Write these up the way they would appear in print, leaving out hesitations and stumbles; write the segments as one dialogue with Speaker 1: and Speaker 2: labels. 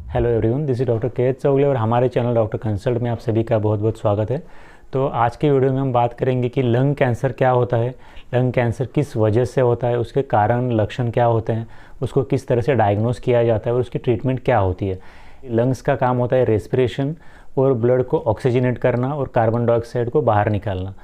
Speaker 1: Hello everyone, this is doctor के चौगले और हमारे चैनल डॉक्टर कंसल्ट में आप सभी का बहुत बहुत स्वागत है। तो आज की वीडियो में हम बात करेंगे कि लंग कैंसर क्या होता है, लंग कैंसर किस वजह से होता है, उसके कारण लक्षण क्या होते हैं, उसको किस तरह से डायग्नोस किया जाता है और उसकी ट्रीटमेंट क्या होती है। लंग्स का काम होता है रेस्पिरेशन और ब्लड को ऑक्सीजनेट करना और कार्बन डाइऑक्साइड को बाहर निकालना।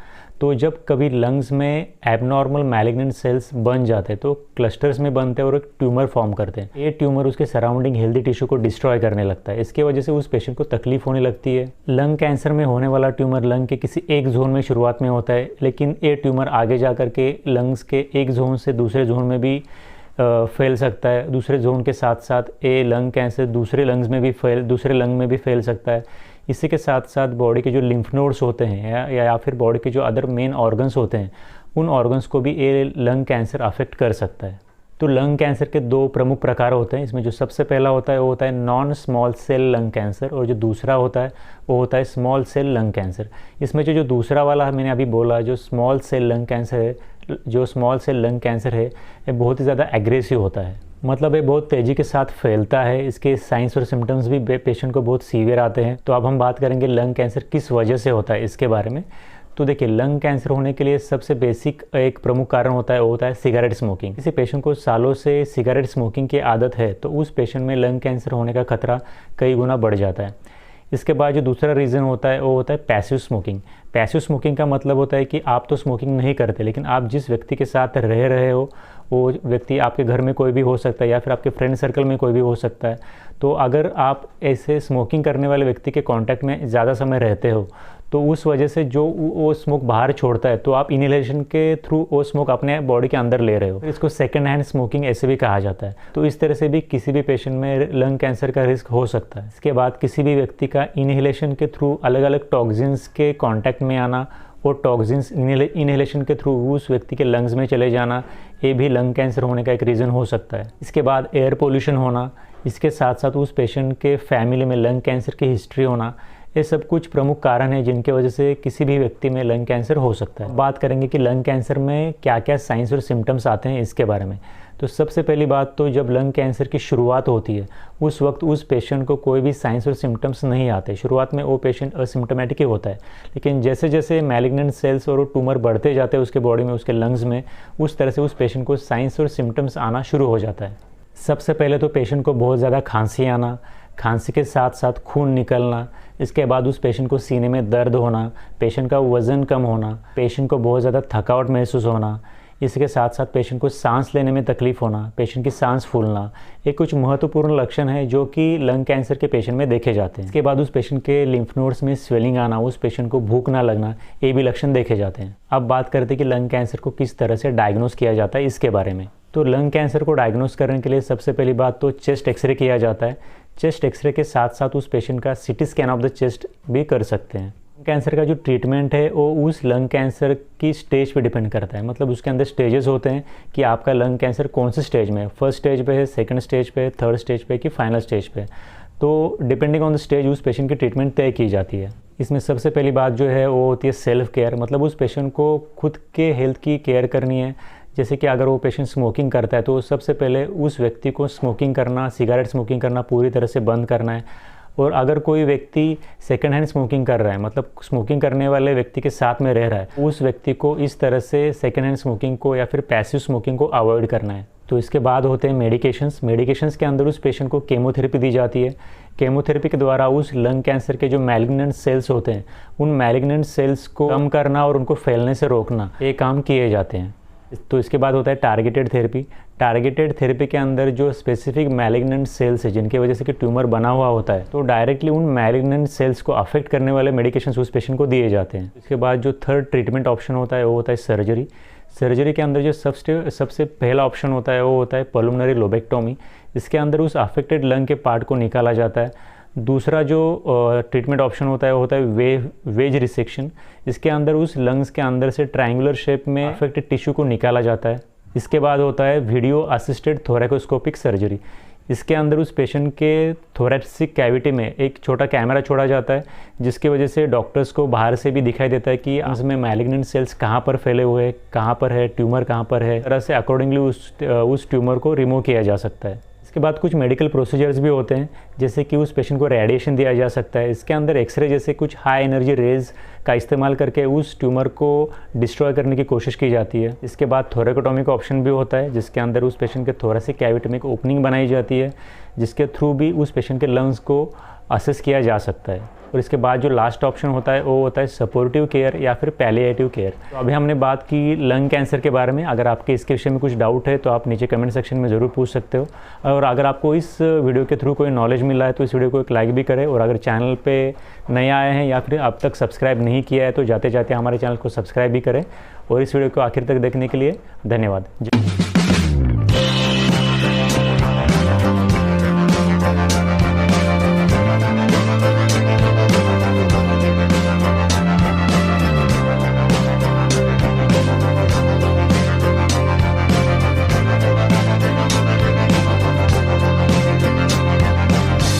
Speaker 1: तो जब कभी लंग्स में एबनॉर्मल मैलिग्नेंट सेल्स बन जाते हैं तो क्लस्टर्स में बनते हैं और एक ट्यूमर फॉर्म करते हैं। ये ट्यूमर उसके सराउंडिंग हेल्दी टिश्यू को डिस्ट्रॉय करने लगता है। इसके वजह से उस पेशेंट को तकलीफ होने लगती है। लंग कैंसर में होने वाला ट्यूमर लंग के किसी एक जोन में शुरुआत में होता है, लेकिन ये ट्यूमर आगे जा कर के लंग्स के एक जोन से दूसरे जोन में भी फैल सकता है। दूसरे जोन के साथ साथ ये लंग कैंसर दूसरे लंग में भी फैल सकता है। इसी के साथ साथ बॉडी के जो लिम्फ नोड्स होते हैं या फिर बॉडी के जो अदर मेन ऑर्गन्स होते हैं, उन ऑर्गन्स को भी ये लंग कैंसर अफेक्ट कर सकता है। तो लंग कैंसर के दो प्रमुख प्रकार होते हैं। इसमें जो सबसे पहला होता है वो होता है non small cell lung cancer, और जो दूसरा होता है वो होता है स्मॉल सेल लंग कैंसर। इसमें जो दूसरा वाला मैंने अभी बोला, जो स्मॉल सेल लंग कैंसर है, ये बहुत ही ज़्यादा एग्रेसिव होता है। मतलब ये बहुत तेज़ी के साथ फैलता है। इसके साइंस और सिम्टम्स भी पेशेंट को बहुत सीवियर आते हैं। तो अब हम बात करेंगे लंग कैंसर किस वजह से होता है इसके बारे में। तो देखिए, लंग कैंसर होने के लिए सबसे बेसिक एक प्रमुख कारण होता है वो होता है सिगरेट स्मोकिंग। किसी पेशेंट को सालों से सिगरेट स्मोकिंग की आदत है तो उस पेशेंट में लंग कैंसर होने का खतरा कई गुना बढ़ जाता है। इसके बाद जो दूसरा रीज़न होता है वो होता है पैसिव स्मोकिंग। पैसिव स्मोकिंग का मतलब होता है कि आप तो स्मोकिंग नहीं करते, लेकिन आप जिस व्यक्ति के साथ रह रहे हो वो व्यक्ति आपके घर में कोई भी हो सकता है या फिर आपके फ्रेंड सर्कल में कोई भी हो सकता है। तो अगर आप ऐसे स्मोकिंग करने वाले व्यक्ति के कांटेक्ट में ज़्यादा समय रहते हो तो उस वजह से जो वो स्मोक बाहर छोड़ता है तो आप इनहेलेशन के थ्रू वो स्मोक अपने बॉडी के अंदर ले रहे हो। इसको सेकंड हैंड स्मोकिंग ऐसे भी कहा जाता है। तो इस तरह से भी किसी भी पेशेंट में लंग कैंसर का रिस्क हो सकता है। इसके बाद किसी भी व्यक्ति का इनहेलेशन के थ्रू अलग अलग टॉक्सिन्स के कांटेक्ट में आना और टॉक्सिन्स इनहेलेशन के थ्रू उस व्यक्ति के लंग्स में चले जाना, ये भी लंग कैंसर होने का एक रीज़न हो सकता है। इसके बाद एयर पोल्यूशन होना, इसके साथ साथ उस पेशेंट के फैमिली में लंग कैंसर की हिस्ट्री होना, ये सब कुछ प्रमुख कारण हैं जिनके वजह से किसी भी व्यक्ति में लंग कैंसर हो सकता है। बात करेंगे कि लंग कैंसर में क्या क्या साइंस और सिम्टम्स आते हैं इसके बारे में। तो सबसे पहली बात तो जब लंग कैंसर की शुरुआत होती है उस वक्त उस पेशेंट को कोई भी साइंस और सिम्टम्स नहीं आते। शुरुआत में वो पेशेंट असिम्टोमेटिक ही होता है, लेकिन जैसे जैसे मैलिग्नेंट सेल्स और ट्यूमर बढ़ते जाते हैं उसके बॉडी में, उसके लंग्स में, उस तरह से उस पेशेंट को साइंस और सिम्टम्स आना शुरू हो जाता है। सबसे पहले तो पेशेंट को बहुत ज़्यादा खांसी आना, खांसी के साथ साथ खून निकलना। इसके बाद उस पेशेंट को सीने में दर्द होना, पेशेंट का वज़न कम होना, पेशेंट को बहुत ज़्यादा थकावट महसूस होना। इसके साथ साथ पेशेंट को सांस लेने में तकलीफ़ होना, पेशेंट की सांस फूलना, ये कुछ महत्वपूर्ण लक्षण है जो कि लंग कैंसर के पेशेंट में देखे जाते हैं। इसके बाद उस पेशेंट के लिम्फ नोड्स में स्वेलिंग आना, उस पेशेंट को भूख ना लगना, ये भी लक्षण देखे जाते हैं। अब बात करते हैं कि लंग कैंसर को किस तरह से डायग्नोस किया जाता है इसके बारे में। तो लंग कैंसर को डायग्नोस करने के लिए सबसे पहली बात तो चेस्ट एक्सरे किया जाता है। चेस्ट एक्सरे के साथ साथ उस पेशेंट का CT scan of the chest भी कर सकते हैं। कैंसर का जो ट्रीटमेंट है वो उस लंग कैंसर की स्टेज पे डिपेंड करता है। मतलब उसके अंदर स्टेजेस होते हैं कि आपका लंग कैंसर कौन से स्टेज में है, फर्स्ट स्टेज पे है, सेकंड स्टेज पे है, थर्ड स्टेज पे कि फाइनल स्टेज पे। तो डिपेंडिंग ऑन द स्टेज उस पेशेंट की ट्रीटमेंट तय की जाती है। इसमें सबसे पहली बात जो है वो होती है सेल्फ केयर। मतलब उस पेशेंट को खुद के हेल्थ की केयर करनी है। जैसे कि अगर वो पेशेंट स्मोकिंग करता है तो सबसे पहले उस व्यक्ति को स्मोकिंग करना, सिगरेट स्मोकिंग करना पूरी तरह से बंद करना है। और अगर कोई व्यक्ति सेकंड हैंड स्मोकिंग कर रहा है, मतलब स्मोकिंग करने वाले व्यक्ति के साथ में रह रहा है, उस व्यक्ति को इस तरह से सेकंड हैंड स्मोकिंग को या फिर पैसिव स्मोकिंग को अवॉइड करना है। तो इसके बाद होते हैं मेडिकेशंस के अंदर उस पेशेंट को केमोथेरेपी दी जाती है। केमोथेरेपी के द्वारा उस लंग कैंसर के जो मैलिग्नेंट सेल्स होते हैं उन मैलिग्नेंट सेल्स को कम करना और उनको फैलने से रोकना, ये काम किए जाते हैं। तो इसके बाद होता है टारगेटेड थेरेपी। टारगेटेड थेरेपी के अंदर जो स्पेसिफिक मैलिग्नेंट सेल्स है जिनकी वजह से कि ट्यूमर बना हुआ होता है, तो डायरेक्टली उन मैलिग्नेंट सेल्स को अफेक्ट करने वाले मेडिकेशंस उस पेशेंट को दिए जाते हैं। इसके बाद जो थर्ड ट्रीटमेंट ऑप्शन होता है वो होता है सर्जरी। सर्जरी के अंदर जो सबसे पहला ऑप्शन होता है वो होता है पल्मोनरी लोबेक्टोमी। इसके अंदर उस अफेक्टेड लंग के पार्ट को निकाला जाता है। दूसरा जो ट्रीटमेंट ऑप्शन होता है वो होता है वेज रिसेक्शन। इसके अंदर उस लंग्स के अंदर से ट्रायंगुलर शेप में अफेक्टेड टिश्यू को निकाला जाता है। इसके बाद होता है वीडियो असिस्टेड थोरैकोस्कोपिक सर्जरी। इसके अंदर उस पेशेंट के थोरैसिक कैविटी में एक छोटा कैमरा छोड़ा जाता है जिसकी वजह से डॉक्टर्स को बाहर से भी दिखाई देता है कि उसमें मैलिग्नेंट सेल्स कहाँ पर फैले हुए हैं, कहाँ पर है ट्यूमर, कहाँ पर है। तरह से अकॉर्डिंगली उस ट्यूमर को रिमूव किया जा सकता है। इसके बाद कुछ मेडिकल प्रोसीजर्स भी होते हैं, जैसे कि उस पेशेंट को रेडिएशन दिया जा सकता है। इसके अंदर एक्सरे जैसे कुछ हाई एनर्जी रेज का इस्तेमाल करके उस ट्यूमर को डिस्ट्रॉय करने की कोशिश की जाती है। इसके बाद थोरेकोटॉमी का ऑप्शन भी होता है, जिसके अंदर उस पेशेंट के थोरेसिक कैविटी में एक ओपनिंग बनाई जाती है, जिसके थ्रू भी उस पेशेंट के लंग्स को असेस किया जा सकता है। और इसके बाद जो लास्ट ऑप्शन होता है वो होता है सपोर्टिव केयर या फिर पैलिएटिव केयर। तो अभी हमने बात की लंग कैंसर के बारे में। अगर आपके इसके विषय में कुछ डाउट है तो आप नीचे कमेंट सेक्शन में ज़रूर पूछ सकते हो। और अगर आपको इस वीडियो के थ्रू कोई नॉलेज मिला है तो इस वीडियो को एक लाइक भी करें। और अगर चैनल पे नए आए हैं या फिर अब तक सब्सक्राइब नहीं किया है तो जाते जाते हमारे चैनल को सब्सक्राइब भी करें। और इस वीडियो को आखिर तक देखने के लिए धन्यवाद।